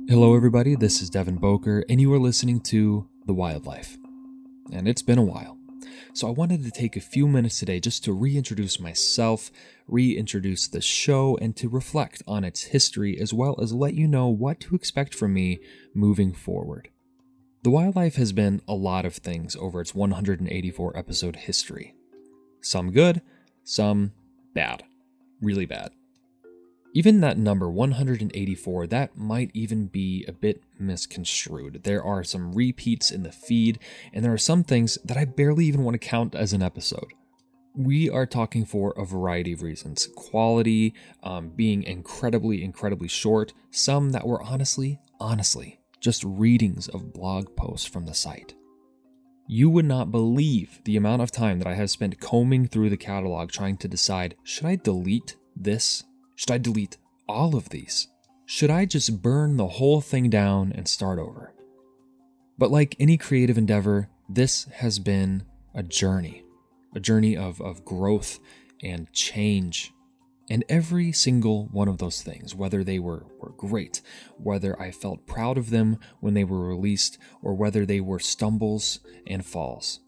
Hello everybody, this is Devin Boker, and you are listening to The Wildlife. And it's been a while. So I wanted to take a few minutes today just to reintroduce myself, reintroduce the show, and to reflect on its history, as well as let you know what to expect from me moving forward. The Wildlife has been a lot of things over its 184 episode history. Some good, some bad. Really bad. Even that number, 184, that might even be a bit misconstrued. There are some repeats in the feed, and there are some things that I barely even want to count as an episode. We are talking for a variety of reasons. Quality, being incredibly short, some that were honestly, just readings of blog posts from the site. You would not believe the amount of time that I have spent combing through the catalog trying to decide, should I delete this? Should I delete all of these? Should I just burn the whole thing down and start over? But like any creative endeavor, this has been a journey of growth and change. And every single one of those things, whether they were great, whether I felt proud of them when they were released, or whether they were stumbles and falls,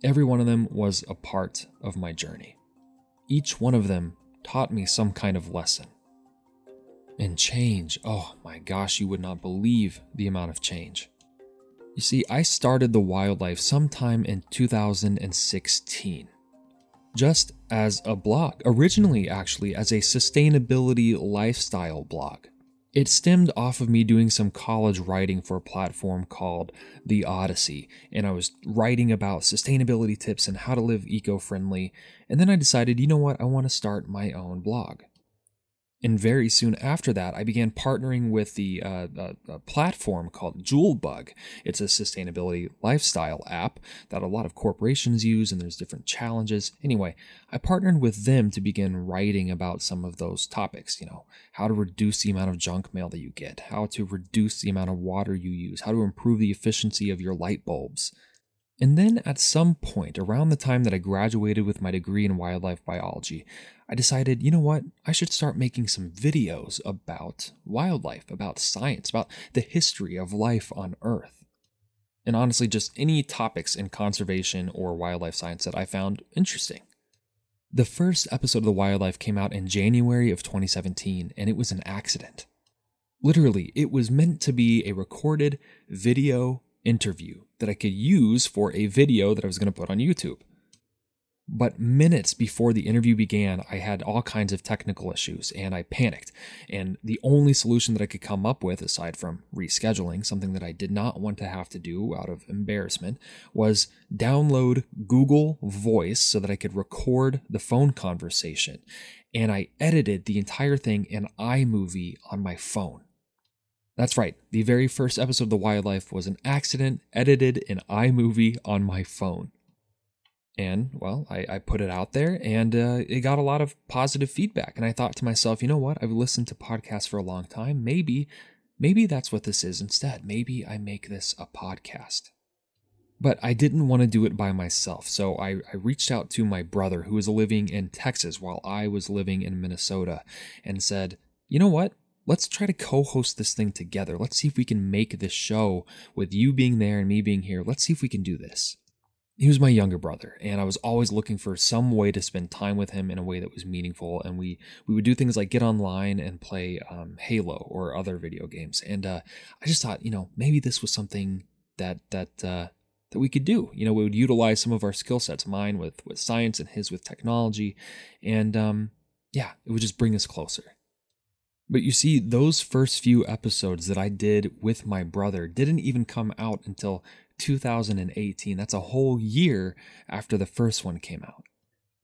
every one of them was a part of my journey. Each one of them taught me some kind of lesson. And change, oh my gosh, you would not believe the amount of change. You see, I started The Wildlife sometime in 2016, just as a blog, originally actually as a sustainability lifestyle blog. It stemmed off of me doing some college writing for a platform called The Odyssey, and I was writing about sustainability tips and how to live eco-friendly, and then I decided, you know what, I want to start my own blog. And very soon after that, I began partnering with the platform called Julebug. It's a sustainability lifestyle app that a lot of corporations use, and there's different challenges. Anyway, I partnered with them to begin writing about some of those topics, how to reduce the amount of junk mail that you get, how to reduce the amount of water you use, how to improve the efficiency of your light bulbs. And then at some point, around the time that I graduated with my degree in wildlife biology, I decided, you know what, I should start making some videos about wildlife, about science, about the history of life on Earth. And honestly, just any topics in conservation or wildlife science that I found interesting. The first episode of The Wildlife came out in January of 2017, and it was an accident. Literally, it was meant to be a recorded video interview that I could use for a video that I was going to put on YouTube. But minutes before the interview began, I had all kinds of technical issues and I panicked. And the only solution that I could come up with, aside from rescheduling, something that I did not want to have to do out of embarrassment, was download Google Voice so that I could record the phone conversation. And I edited the entire thing in iMovie on my phone. That's right, the very first episode of The Wildlife was an accident edited in iMovie on my phone. And, well, I put it out there, and it got a lot of positive feedback. And I thought to myself, you know what? I've listened to podcasts for a long time. Maybe that's what this is instead. Maybe I make this a podcast. But I didn't want to do it by myself, so I reached out to my brother, who was living in Texas while I was living in Minnesota, and said, you know what? Let's try to co-host this thing together. Let's see if we can make this show with you being there and me being here. Let's see if we can do this. He was my younger brother, and I was always looking for some way to spend time with him in a way that was meaningful. And we would do things like get online and play Halo or other video games. And I just thought, maybe this was something that we could do. We would utilize some of our skill sets, mine with science and his with technology, and it would just bring us closer. But you see, those first few episodes that I did with my brother didn't even come out until 2018. That's a whole year after the first one came out.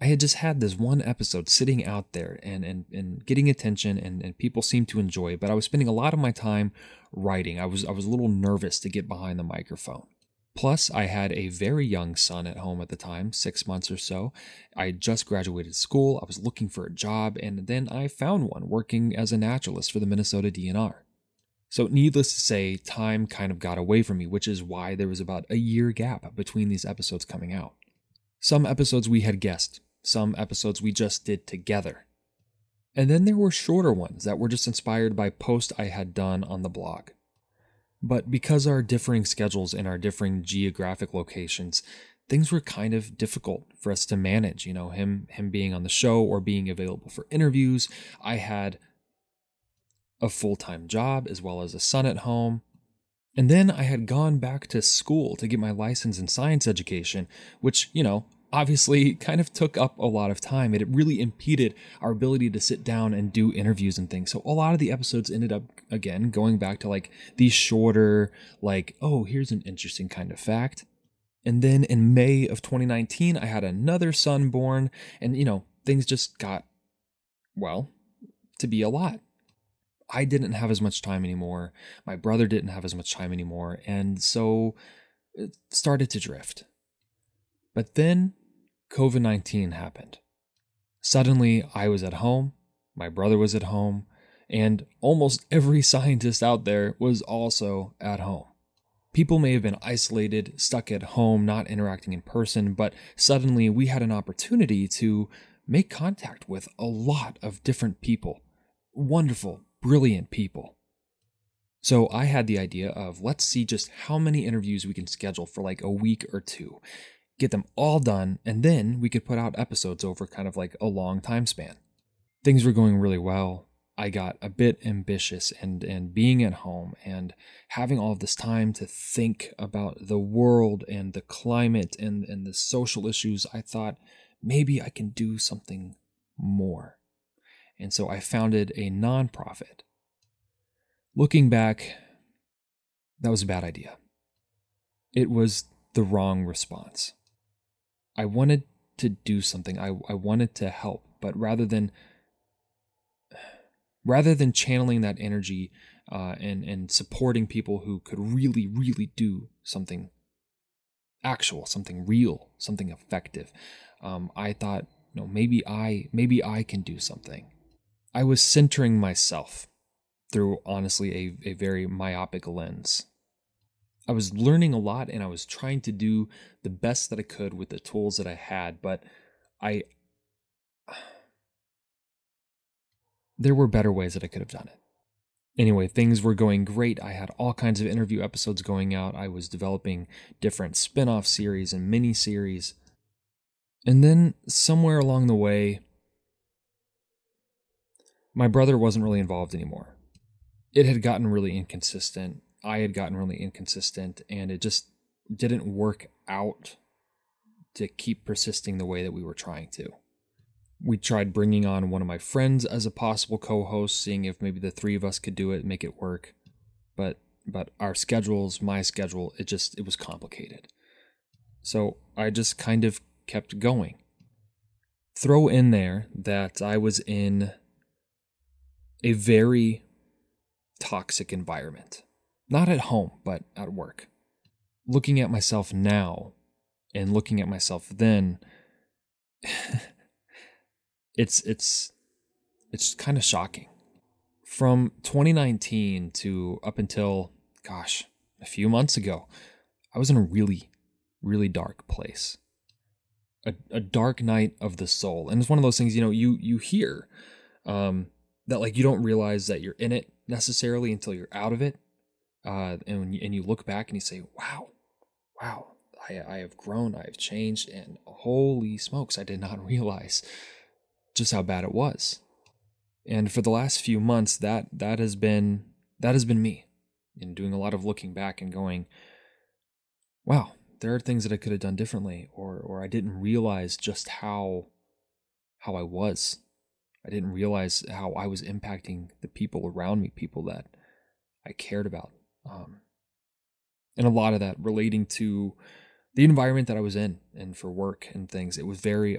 I had just had this one episode sitting out there and getting attention, and people seemed to enjoy it, but I was spending a lot of my time writing. I was a little nervous to get behind the microphone. Plus, I had a very young son at home at the time, 6 months or so. I had just graduated school, I was looking for a job, and then I found one working as a naturalist for the Minnesota DNR. So needless to say, time kind of got away from me, which is why there was about a year gap between these episodes coming out. Some episodes we had guests, some episodes we just did together. And then there were shorter ones that were just inspired by posts I had done on the blog. But because our differing schedules and our differing geographic locations, things were kind of difficult for us to manage. Him being on the show or being available for interviews. I had a full-time job as well as a son at home. And then I had gone back to school to get my license in science education, which, obviously kind of took up a lot of time. It really impeded our ability to sit down and do interviews and things. So a lot of the episodes ended up, again, going back to like these shorter, like, oh, here's an interesting kind of fact. And then in May of 2019, I had another son born, and, things just got, well, to be a lot. I didn't have as much time anymore. My brother didn't have as much time anymore. And so it started to drift. But then COVID-19 happened. Suddenly, I was at home, my brother was at home, and almost every scientist out there was also at home. People may have been isolated, stuck at home, not interacting in person, but suddenly we had an opportunity to make contact with a lot of different people. Wonderful, brilliant people. So I had the idea of, let's see just how many interviews we can schedule for like a week or two. Get them all done, and then we could put out episodes over kind of like a long time span. Things were going really well. I got a bit ambitious, and being at home and having all of this time to think about the world and the climate and the social issues, I thought maybe I can do something more. And so I founded a nonprofit. Looking back, that was a bad idea. It was the wrong response. I wanted to do something. I wanted to help, but rather than channeling that energy and supporting people who could really, really do something actual, something real, something effective, I thought, maybe I can do something. I was centering myself through, honestly, a very myopic lens. I was learning a lot, and I was trying to do the best that I could with the tools that I had, but there were better ways that I could have done it. Anyway, things were going great. I had all kinds of interview episodes going out. I was developing different spin-off series and mini-series. And then somewhere along the way, my brother wasn't really involved anymore. It had gotten really inconsistent. I had gotten really inconsistent, and it just didn't work out to keep persisting the way that we were trying to. We tried bringing on one of my friends as a possible co-host, seeing if maybe the three of us could do it, make it work. But our schedules, my schedule, it was complicated. So I just kind of kept going. Throw in there that I was in a very toxic environment. Not at home, but at work. Looking at myself now and looking at myself then, it's kind of shocking. From 2019 to up until, a few months ago, I was in a really, really dark place. A dark night of the soul. And it's one of those things, you hear that like you don't realize that you're in it necessarily until you're out of it. And you look back and you say, wow, I have grown, I have changed, and holy smokes, I did not realize just how bad it was. And for the last few months, that has been me, and doing a lot of looking back and going, wow, there are things that I could have done differently, or I didn't realize just how I was. I didn't realize how I was impacting the people around me, people that I cared about. And a lot of that relating to the environment that I was in and for work and things. It was very,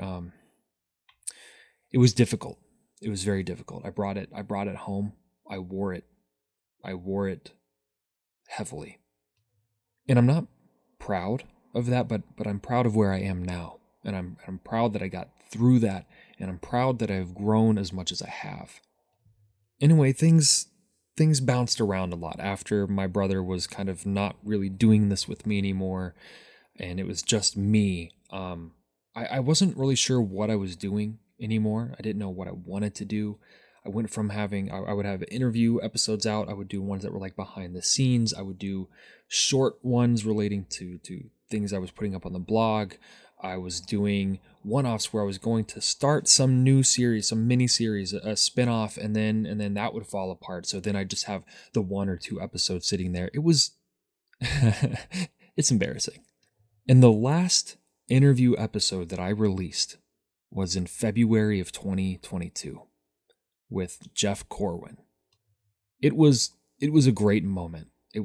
it was difficult. It was very difficult. I brought it home. I wore it heavily. And I'm not proud of that, but I'm proud of where I am now. And I'm proud that I got through that, and I'm proud that I've grown as much as I have. Anyway, things bounced around a lot after my brother was kind of not really doing this with me anymore, and it was just me. I wasn't really sure what I was doing anymore. I didn't know what I wanted to do. I went from having, I would have interview episodes out. I would do ones that were like behind the scenes. I would do short ones relating to things I was putting up on the blog. I was doing one-offs where I was going to start some new series, some mini series, a spin-off, and then that would fall apart. So then I just have the 1 or 2 episodes sitting there. It was, it's embarrassing. And the last interview episode that I released was in February of 2022 with Jeff Corwin. It was a great moment. I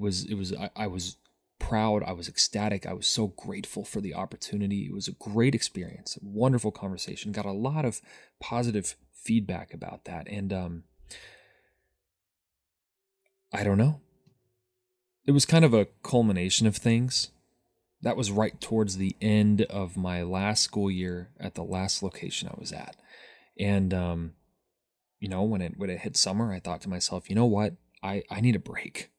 was proud. I was ecstatic. I was so grateful for the opportunity. It was a great experience, a wonderful conversation. Got a lot of positive feedback about that. And I don't know. It was kind of a culmination of things. That was right towards the end of my last school year at the last location I was at. And, when it hit summer, I thought to myself, you know what? I need a break.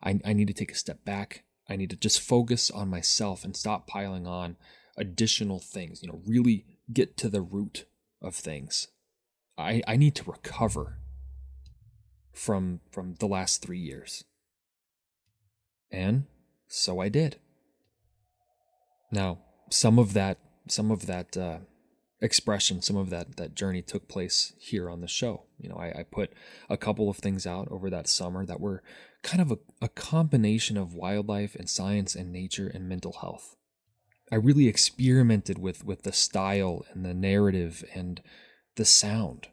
I need to take a step back. I need to just focus on myself and stop piling on additional things, really get to the root of things. I need to recover from the last 3 years. And so I did. Now, some of that expression, some of that journey took place here on the show. I put a couple of things out over that summer that were kind of a combination of wildlife and science and nature and mental health. I really experimented with the style and the narrative and the sound.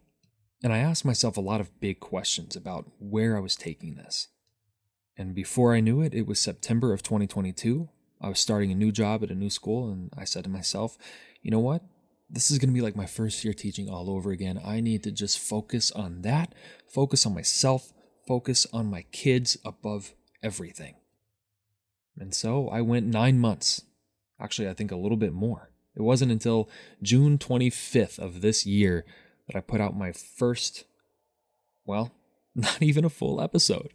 And I asked myself a lot of big questions about where I was taking this. And before I knew it, it was September of 2022. I was starting a new job at a new school, and I said to myself, you know what? This is going to be like my first year teaching all over again. I need to just focus on that, focus on myself, focus on my kids above everything. And so I went 9 months. Actually, I think a little bit more. It wasn't until June 25th of this year that I put out my first, not even a full episode.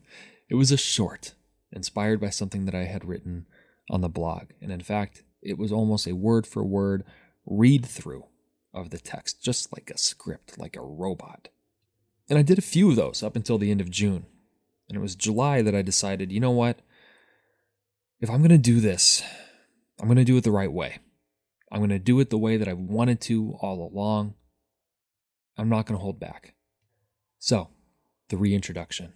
It was a short, inspired by something that I had written on the blog. And in fact, it was almost a word-for-word read-through of the text, just like a script, like a robot. And I did a few of those up until the end of June. And it was July that I decided, you know what? If I'm going to do this, I'm going to do it the right way. I'm going to do it the way that I wanted to all along. I'm not going to hold back. So, the reintroduction.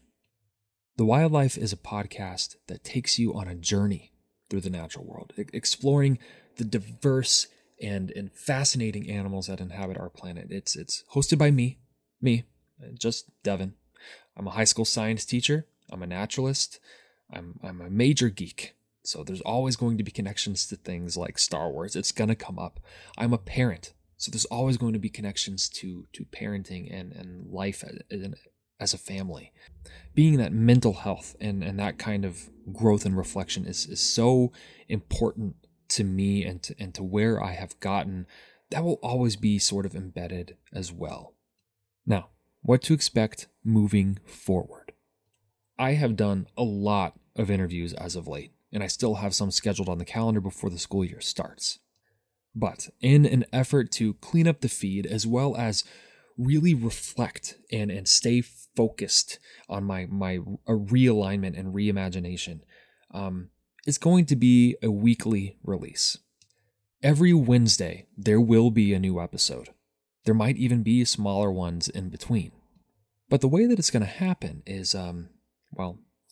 The Wildlife is a podcast that takes you on a journey through the natural world, exploring the diverse and fascinating animals that inhabit our planet. It's hosted by me, just Devin. I'm a high school science teacher. I'm a naturalist. I'm a major geek. So there's always going to be connections to things like Star Wars. It's going to come up. I'm a parent. So there's always going to be connections to parenting and life as a family. Being that mental health and that kind of growth and reflection is so important to me and to where I have gotten, that will always be sort of embedded as well. Now, what to expect moving forward. I have done a lot of interviews as of late, and I still have some scheduled on the calendar before the school year starts. But in an effort to clean up the feed as well as really reflect and stay focused on my realignment and reimagination, it's going to be a weekly release. Every Wednesday, there will be a new episode. There might even be smaller ones in between. But the way that it's going to happen is,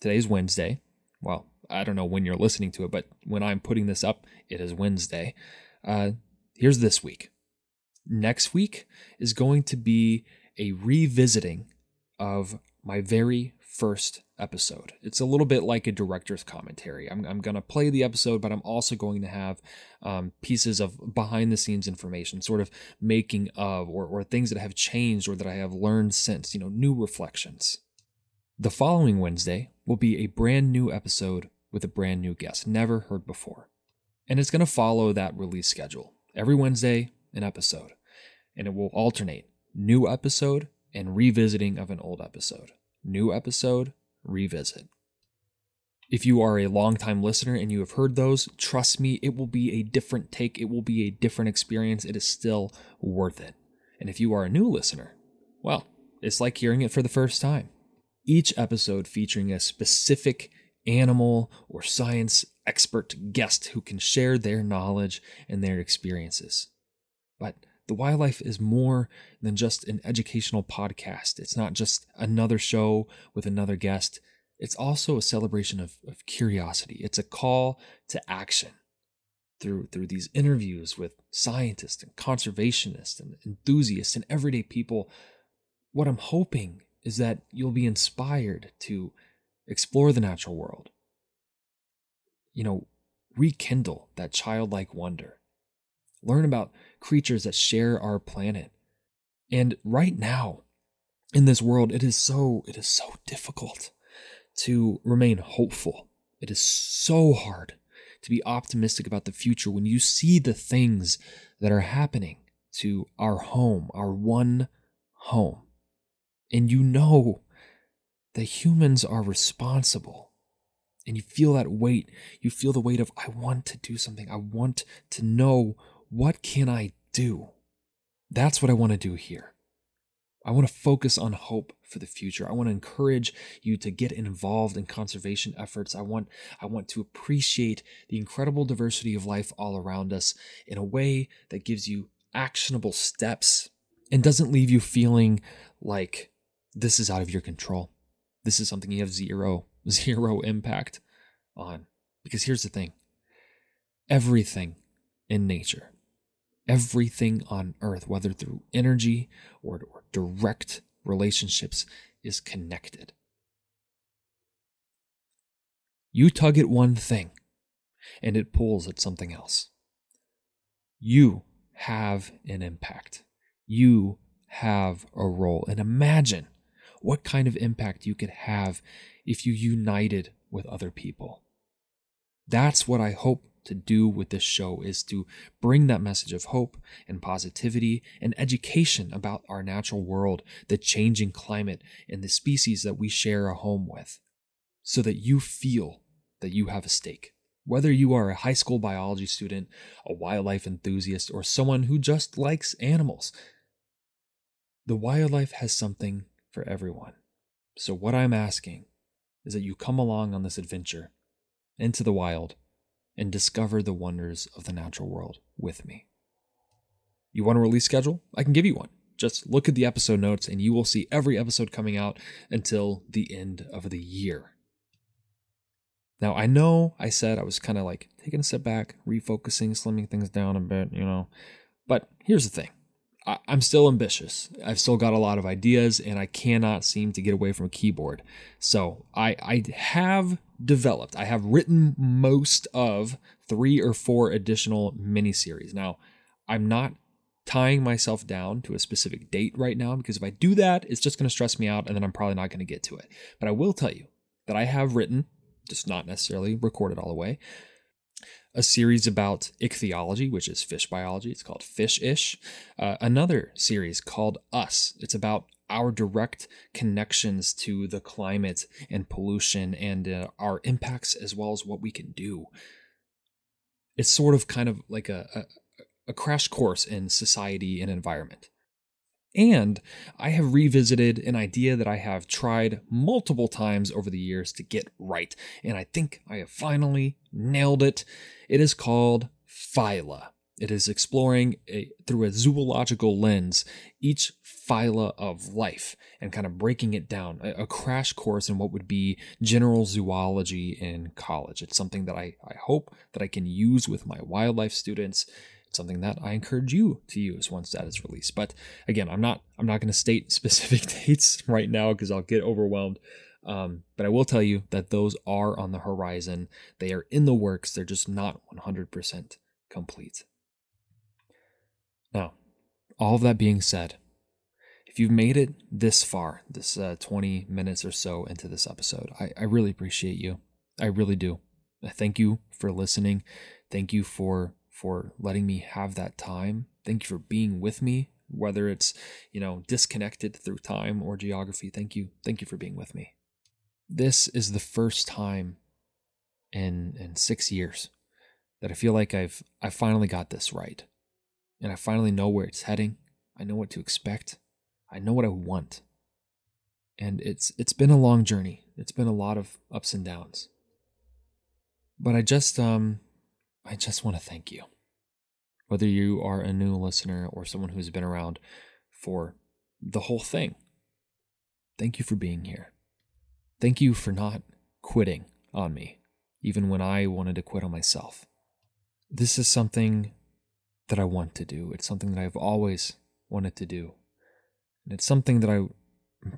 today's Wednesday. Well, I don't know when you're listening to it, but when I'm putting this up, it is Wednesday. Here's this week. Next week is going to be a revisiting of my very first episode. It's a little bit like a director's commentary. I'm going to play the episode, but I'm also going to have pieces of behind the scenes information, sort of making of, or things that have changed or that I have learned since, new reflections. The following Wednesday will be a brand new episode with a brand new guest, never heard before. And it's going to follow that release schedule. Every Wednesday, an episode. And it will alternate new episode and revisiting of an old episode. New episode, revisit. If you are a longtime listener and you have heard those, trust me, it will be a different take. It will be a different experience. It is still worth it. And if you are a new listener, well, it's like hearing it for the first time. Each episode featuring a specific animal or science expert guest who can share their knowledge and their experiences. But The Wildlife is more than just an educational podcast. It's not just another show with another guest. It's also a celebration of curiosity. It's a call to action through these interviews with scientists and conservationists and enthusiasts and everyday people. What I'm hoping is that you'll be inspired to explore the natural world. Rekindle that childlike wonder. Learn about creatures that share our planet. And right now, in this world, it is so difficult to remain hopeful. It is so hard to be optimistic about the future when you see the things that are happening to our home, our one home. And you know that humans are responsible. And you feel that weight. You feel the weight of, I want to do something. I want to know, what can I do? That's what I want to do here. I want to focus on hope for the future. I want to encourage you to get involved in conservation efforts. I want to appreciate the incredible diversity of life all around us in a way that gives you actionable steps and doesn't leave you feeling like this is out of your control. This is something you have zero impact on. Because here's the thing. Everything in nature, everything on earth, whether through energy or direct relationships, is connected. You tug at one thing and it pulls at something else. You have an impact. You have a role. And imagine what kind of impact you could have if you united with other people. That's what I hope to do with this show, is to bring that message of hope and positivity and education about our natural world, the changing climate, and the species that we share a home with, so that you feel that you have a stake. Whether you are a high school biology student, a wildlife enthusiast, or someone who just likes animals, the wildlife has something for everyone. So what I'm asking is that you come along on this adventure into the wild and discover the wonders of the natural world with me. You want a release schedule? I can give you one. Just look at the episode notes and you will see every episode coming out until the end of the year. Now, I know I said I was kind of like taking a step back, refocusing, slimming things down a bit, but here's the thing. I'm still ambitious. I've still got a lot of ideas and I cannot seem to get away from a keyboard. So I have written most of 3 or 4 additional miniseries. Now, I'm not tying myself down to a specific date right now, because if I do that, it's just going to stress me out and then I'm probably not going to get to it. But I will tell you that I have written, just not necessarily recorded all the way, a series about ichthyology, which is fish biology. It's called Fish-ish. Another series called Us. It's about our direct connections to the climate and pollution and our impacts, as well as what we can do. It's sort of kind of like a crash course in society and environment. And I have revisited an idea that I have tried multiple times over the years to get right. And I think I have finally nailed it. It is called phyla. It is exploring through a zoological lens each phyla of life and kind of breaking it down. A crash course in what would be general zoology in college. It's something that I hope that I can use with my wildlife students. Something that I encourage you to use once that is released. But again, I'm not going to state specific dates right now because I'll get overwhelmed. But I will tell you that those are on the horizon. They are in the works. They're just not 100% complete. Now, all of that being said, if you've made it this far, this 20 minutes or so into this episode, I really appreciate you. I really do. Thank you for listening. Thank you for letting me have that time. Thank you for being with me, whether it's, disconnected through time or geography. Thank you. Thank you for being with me. This is the first time in 6 years that I feel like I finally got this right. And I finally know where it's heading. I know what to expect. I know what I want. And it's been a long journey. It's been a lot of ups and downs. But I just want to thank you. Whether you are a new listener or someone who's been around for the whole thing, thank you for being here. Thank you for not quitting on me, even when I wanted to quit on myself. This is something that I want to do. It's something that I've always wanted to do. And it's something that I'm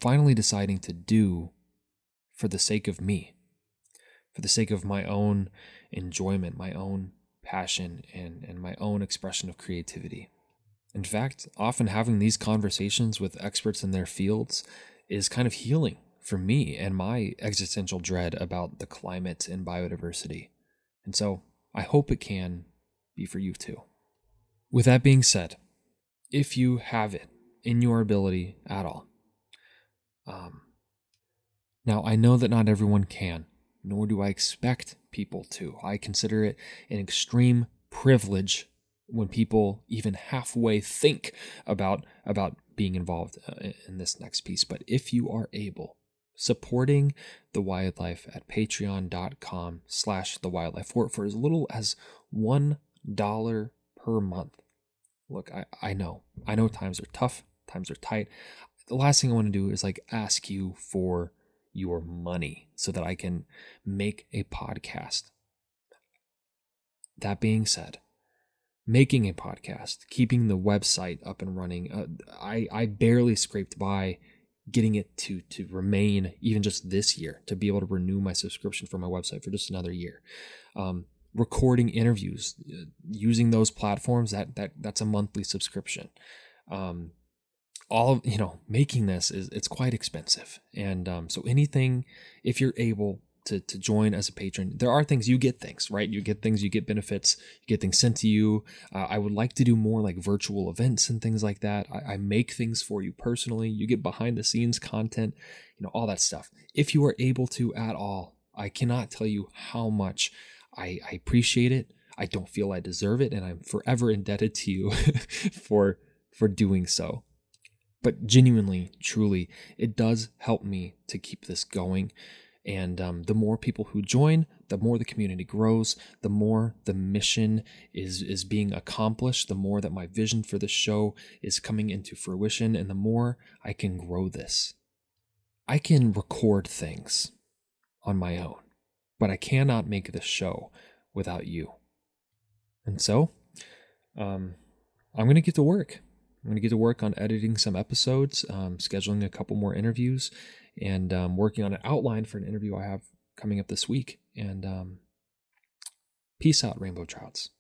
finally deciding to do for the sake of me, for the sake of my own enjoyment, my own passion, and my own expression of creativity. In fact, often having these conversations with experts in their fields is kind of healing for me and my existential dread about the climate and biodiversity. And so I hope it can be for you too. With that being said, if you have it in your ability at all, now I know that not everyone can, nor do I expect people to. I consider it an extreme privilege when people even halfway think about being involved in this next piece. But if you are able, supporting the wildlife at patreon.com/thewildlife for as little as $1 per month. Look, I know times are tough, times are tight. The last thing I want to do is ask you for your money so that I can make a podcast. That being said, making a podcast, keeping the website up and running, I barely scraped by getting it to remain even just this year, to be able to renew my subscription for my website for just another year. Recording interviews, using those platforms, that's a monthly subscription. Making this it's quite expensive. And so anything, if you're able to join as a patron, there are things, you get things, right? You get things, you get benefits, you get things sent to you. I would like to do more virtual events and things like that. I make things for you personally. You get behind the scenes content, all that stuff. If you are able to at all, I cannot tell you how much I appreciate it. I don't feel I deserve it, and I'm forever indebted to you for doing so. But genuinely, truly, it does help me to keep this going. And the more people who join, the more the community grows, the more the mission is being accomplished, the more that my vision for this show is coming into fruition, and the more I can grow this. I can record things on my own, but I cannot make this show without you. And so, I'm going to get to work. I'm going to get to work on editing some episodes, scheduling a couple more interviews, and working on an outline for an interview I have coming up this week. And peace out, rainbow trouts.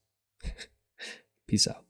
Peace out.